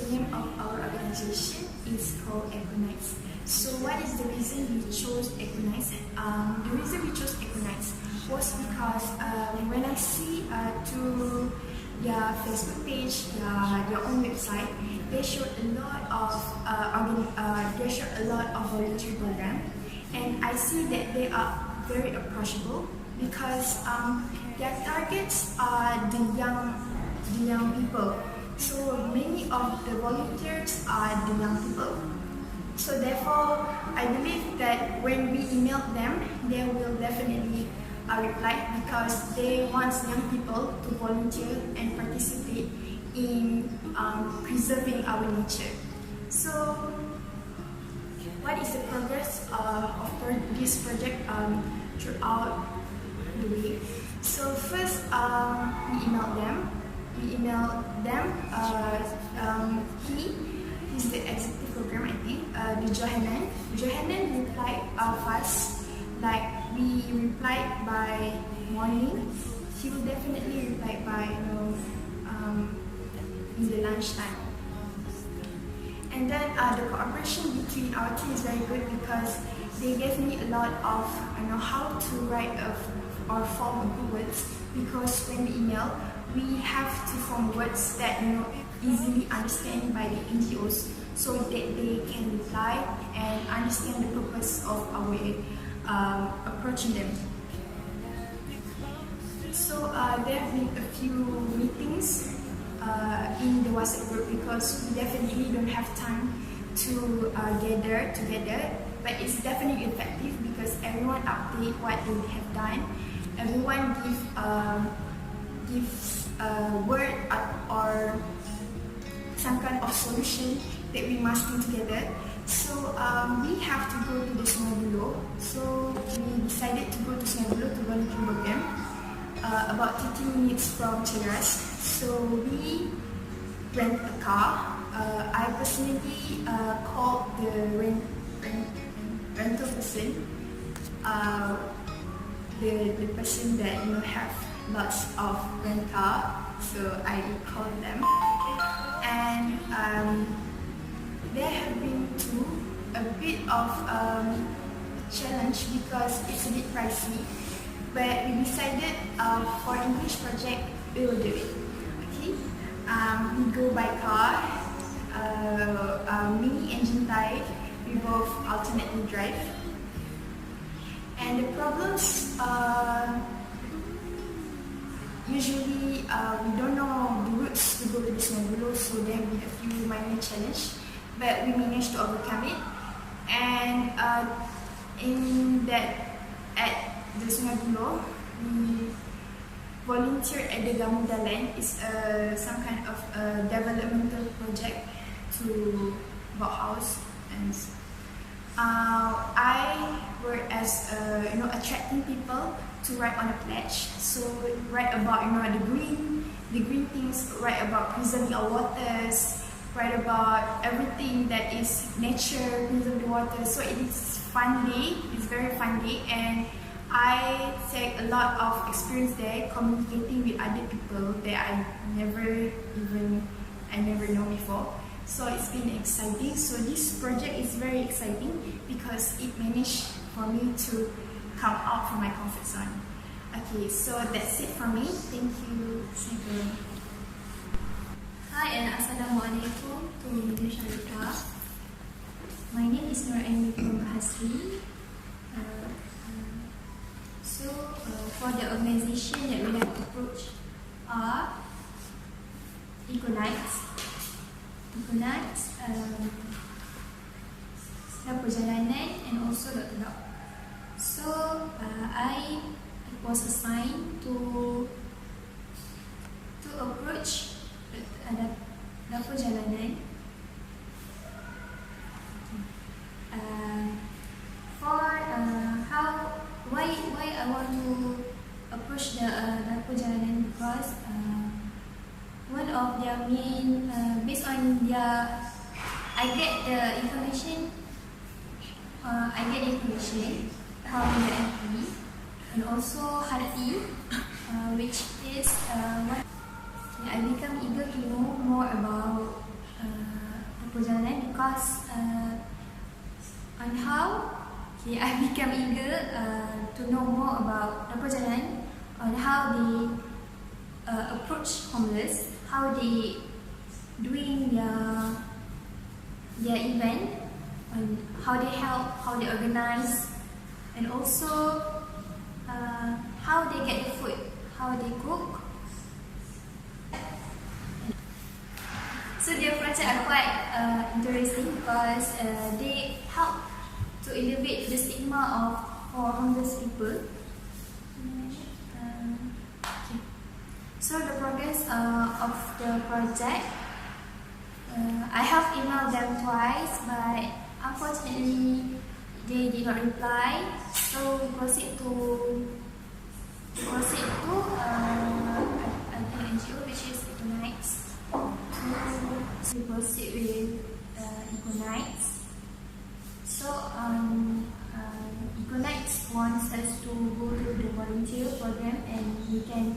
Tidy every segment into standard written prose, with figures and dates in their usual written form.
the name of our organization is called Econites. So what is the reason we chose Econites? The reason we chose Econites was because when I see to their Facebook page, their own website, they showed a lot of volunteer program, and I see that they are very approachable because their targets are the young people. So many of the volunteers are the young people. So therefore, I believe that when we email them, they will definitely reply because they want young people to volunteer and participate in preserving our nature. So, what is the progress of this project throughout the way? So first, we emailed them. He's the executive program, I think. The Johanan replied fast. Like we replied by morning. He will definitely reply by in the lunchtime. And then the cooperation between our team is very good because they gave me a lot of how to write or form a good words, because when we email, we have to form words that easily understand by the NGOs so that they can reply and understand the purpose of our approaching them. So there have been a few meetings in the WhatsApp group because we definitely don't have time to gather together, but it's definitely effective because everyone update what they have done. Everyone gives a word or some kind of solution that we must do together. So we have to go to the Sungai Buloh. So we decided to go to Sungai Buloh to volunteer program, about 30 minutes from Cheras. So we rent a car. I personally called the rental person, the person that have lots of rent car. So I called them, and there have been a bit of challenge because it's a bit pricey. But we decided for English project we will do it. Okay, we go by car, mini engine type. We both alternately drive, and the problems usually we don't know the routes to go to the Sungai Buloh, so there have been a few minor challenges, but we managed to overcome it. And at the Sungai Buloh, we volunteered at the Gamuda land. It's some kind of a developmental project to about house, and I work as attracting people to write on a pledge. So write about the green things, write about preserving our waters, write about everything that is nature, preserve the water. So it is fun day. It's very fun day, and I take a lot of experience there, communicating with other people that I never know before. So it's been exciting. So this project is very exciting because it managed for me to come out from my comfort zone. Okay, so that's it from me. Thank you. Hi and Assalamualaikum to Media Syarika. My name is Nur Aini Hasri. For the organization that we have approached are Econites, Perjalanan, and also Dr. Doc. So I was assigned to approach the Perjalanan why I want to approach the Perjalanan, because one of their main based on their I get the information from the MP, and also Hati, which is what I become eager to know more about because on how I become eager to know more about Dapur Jalan, on how they approach homeless, how they doing their event, and how they help, how they organize, and also how they get the food, how they cook. So their projects are quite interesting because they help to elevate the stigma for homeless people. So the progress of the project, I have emailed them twice, but unfortunately they did not reply. So we proceed to an NGO which is Economics. So we proceed with Economics. So Economics wants us to go to the volunteer program, and we can.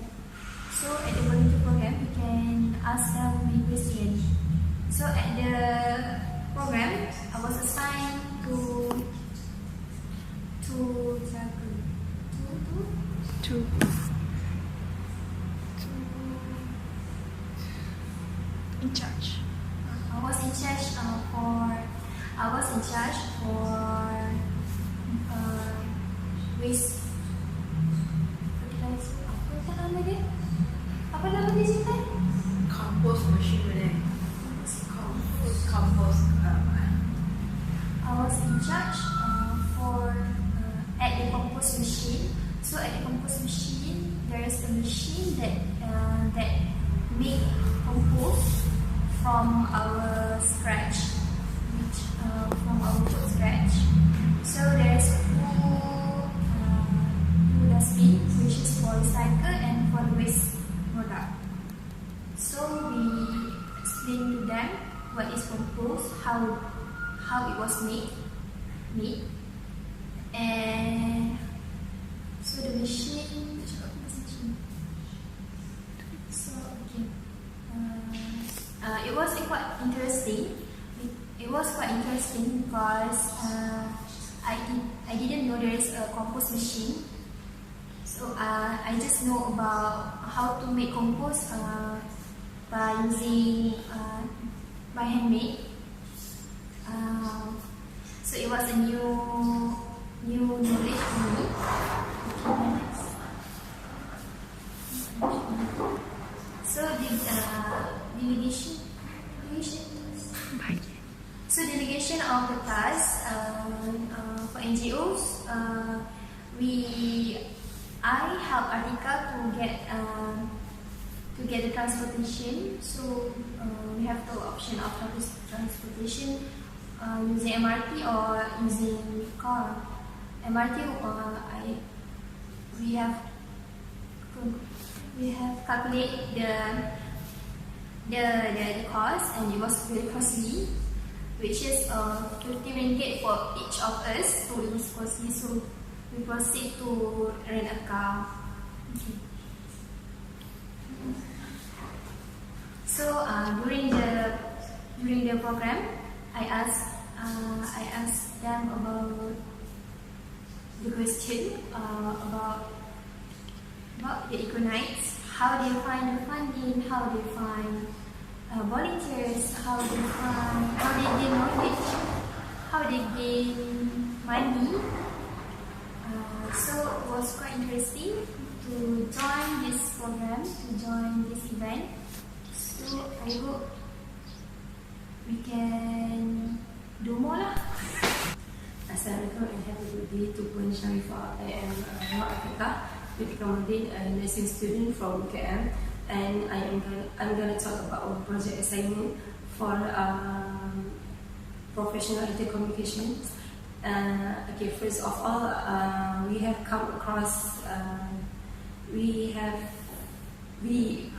So at the volunteer program, we can ask them many questions. So at the program, I was assigned to in charge. I was in charge for waste fertilizer. Apa nama dia Cinta? Compost machine mana? Compost. I was in charge at the compost machine. So at the compost machine, there is a machine that make compost from our scratch, from our food scratch. So there is two dustbin, which is for recycle and for the waste product. So we explain to them what is compost, how it was made, and so the machine. So okay, it was quite interesting. It was quite interesting because I didn't know there is a compost machine. So I just know about how to make compost by using by handmade. So it was a new knowledge for me. So delegation of the task for NGOs. I help Artika to get the transportation. So we have the option of transportation using MRT or using car. MRT, we have calculated the cost, and it was very costly, which is 50 ringgit for each of us. So it was costly. So we proceed to rent a car. Okay. So during the program, I asked them about the question about the Economics, how they find the funding, how they find volunteers, how they gain knowledge, how they gain money. So it was quite interesting to join this program, to join this event. So I hope we can do more lah. Assalamualaikum and have a good day to Puan Sharifah. I am Nur Afrika, a nursing student from KM, and I'm gonna talk about our project assignment for professional intercommunications. Okay, first of all, we have come across,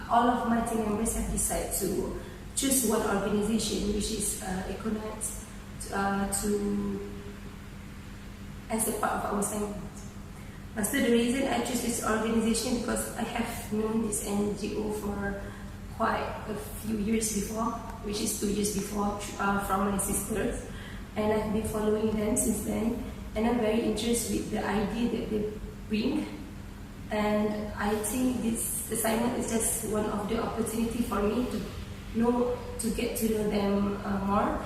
all of my team members have decided to choose one organization, which is Economics, as a part of our assignment. So the reason I choose this organization because I have known this NGO for quite a few years before, which is 2 years before, from my sisters, and I've been following them since then. And I'm very interested with the idea that they bring. And I think this assignment is just one of the opportunity for me to get to know them more.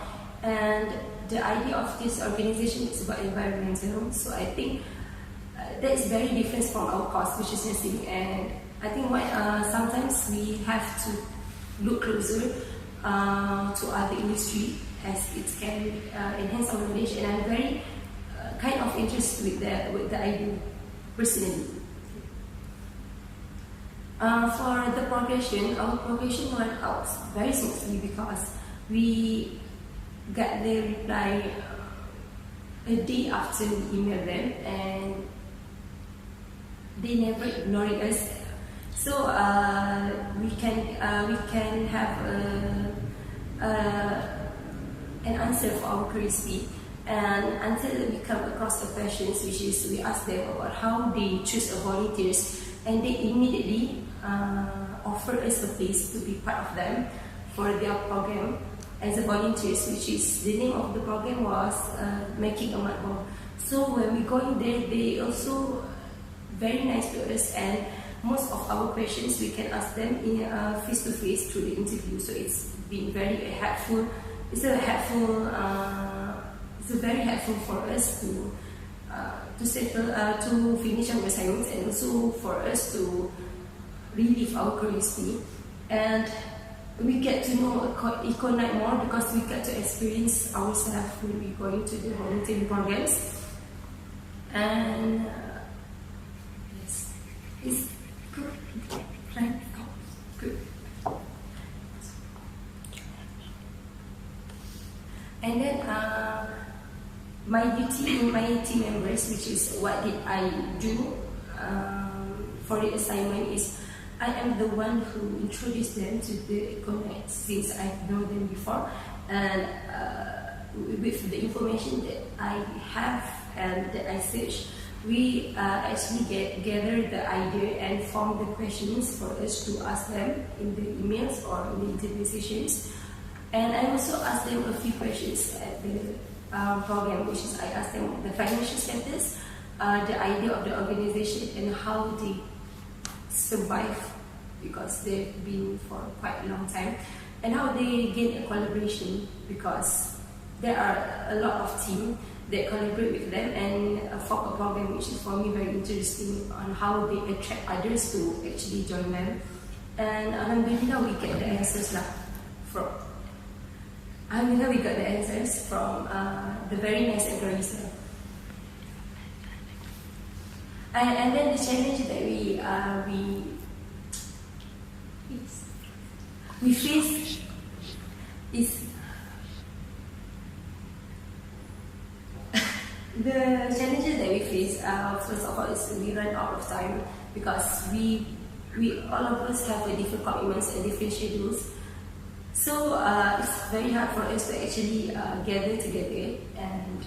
And the idea of this organization is about environmental, so I think that is very different from our course, which is nursing. And I think sometimes we have to look closer to other industry, as it can enhance our knowledge. And I'm very kind of interested with the idea personally. For the progression, our progression went out very smoothly because we got the reply a day after we emailed them, and they never ignored us. So we can have an answer for our queries, and until we come across the questions, which is we ask them about how they choose a volunteers, and they immediately offer us a place to be part of them for their program as a volunteers, which is the name of the program was making a mud ball. So when we go in there, they also very nice to us, and most of our questions we can ask them in face to face through the interview. So it's been very helpful. It's very helpful for us to settle to finish our assignments, and also for us to relieve our curiosity. And we get to know Econite more because we get to experience ourselves when we go into the volunteering programs. And yes, it's good, right? Good. And then my duty in my team members, which is what did I do for the assignment, is I am the one who introduced them to the Econite, since I've known them before, and with the information that I have and that I search, we actually gather the idea and form the questions for us to ask them in the emails or in the interview sessions. And I also asked them a few questions at the program, which is I asked them the financial status, the idea of the organization, and how they survive, because they've been for quite a long time, and how they gain a collaboration, because there are a lot of teams that collaborate with them and form a program, which is for me very interesting on how they attract others to actually join them. And alhamdulillah we get the answers from the very nice employees. And then the challenge that we face is the challenges that we face. First of all, is we run out of time, because we all of us have a different commitments and different schedules. So it's very hard for us to actually gather together and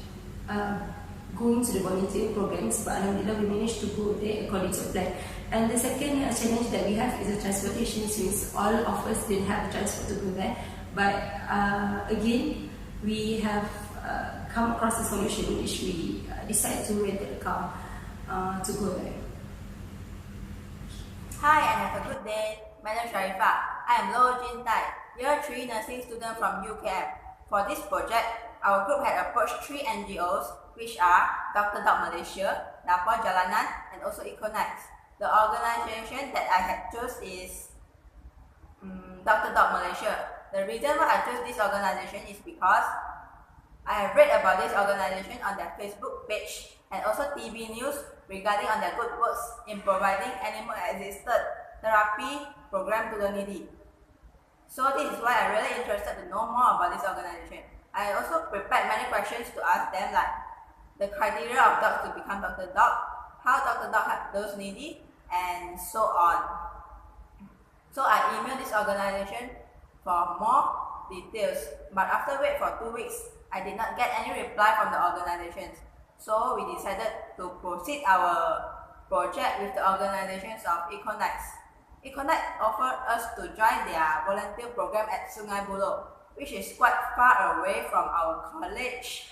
go into the volunteer programs, but alhamdulillah we managed to go there according to plan. And the second challenge that we have is the transportation, since all of us didn't have the transport to go there. But again, we have come across a solution, which we decided to rent a car to go there. Hi and have a good day. My name is Sharifah. I am Lo Jin Tai, Year 3 nursing student from UKM. For this project, our group had approached 3 NGOs, which are Dr. Dog Malaysia, Dapur Jalanan, and also Econite. The organization that I had chose is Dr. Dog Malaysia. The reason why I chose this organization is because I have read about this organization on their Facebook page and also TV news regarding on their good works in providing animal-assisted therapy program to the needy. So this is why I'm really interested to know more about this organization. I also prepared many questions to ask them, like the criteria of dogs to become Dr. Dog, how Dr. Dog helps those needy, and so on. So I emailed this organization for more details, but after wait for 2 weeks, I did not get any reply from the organizations. So we decided to proceed our project with the organizations of Econite. Econite offered us to join their volunteer program at Sungai Buloh. which is quite far away from our college.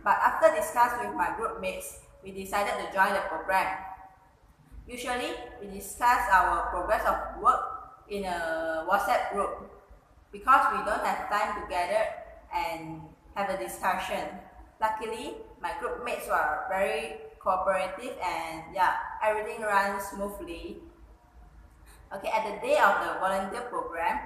But after discussing with my group mates, we decided to join the program. Usually, we discuss our progress of work in a WhatsApp group because we don't have time to gather and have a discussion. Luckily, my group mates were very cooperative and yeah, everything runs smoothly. Okay, at the day of the volunteer program,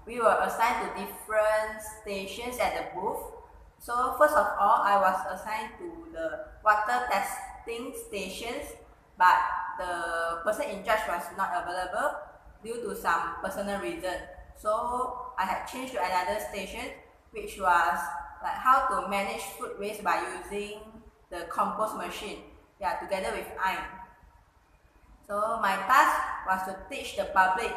we were assigned to different stations at the booth. So first of all, I was assigned to the water testing stations, but the person in charge was not available due to some personal reason. So I had changed to another station, which was like how to manage food waste by using the compost machine, yeah, together with Ayn. So my task was to teach the public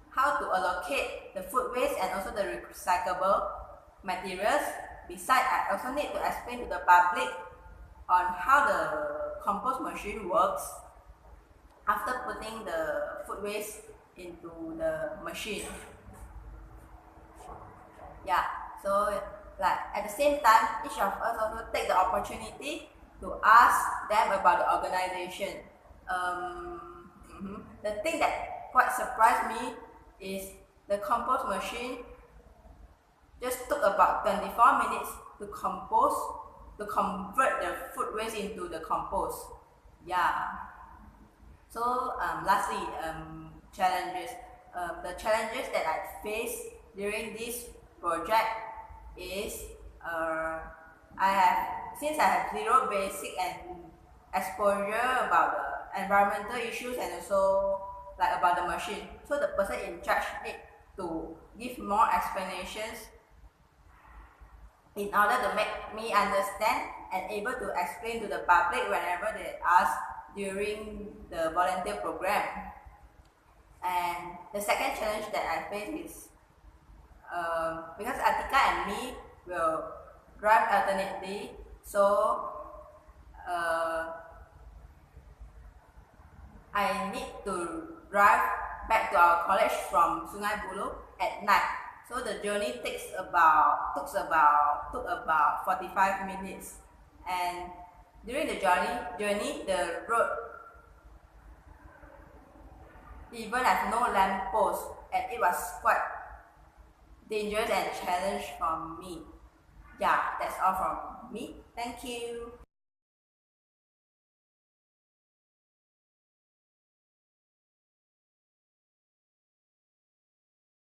how to allocate the food waste and also the recyclable materials. Besides, I also need to explain to the public on how the compost machine works after putting the food waste into the machine. Yeah, so like at the same time, each of us also take the opportunity to ask them about the organization. The thing that quite surprised me is the compost machine just took about 24 minutes to convert the food waste into the compost. Yeah. So lastly, challenges. The challenges that I faced during this project is since I have zero basic and exposure about the environmental issues and also like about the machine. So the person in charge need to give more explanations in order to make me understand and able to explain to the public whenever they ask during the volunteer program. And the second challenge that I face is because Atika and me will drive alternately, so I need to drive back to our college from Sungai Buloh at night. So the journey took about 45 minutes, and during the journey the road even has no lamp post, and it was quite dangerous and challenge for me. Yeah, that's all from me. Thank you.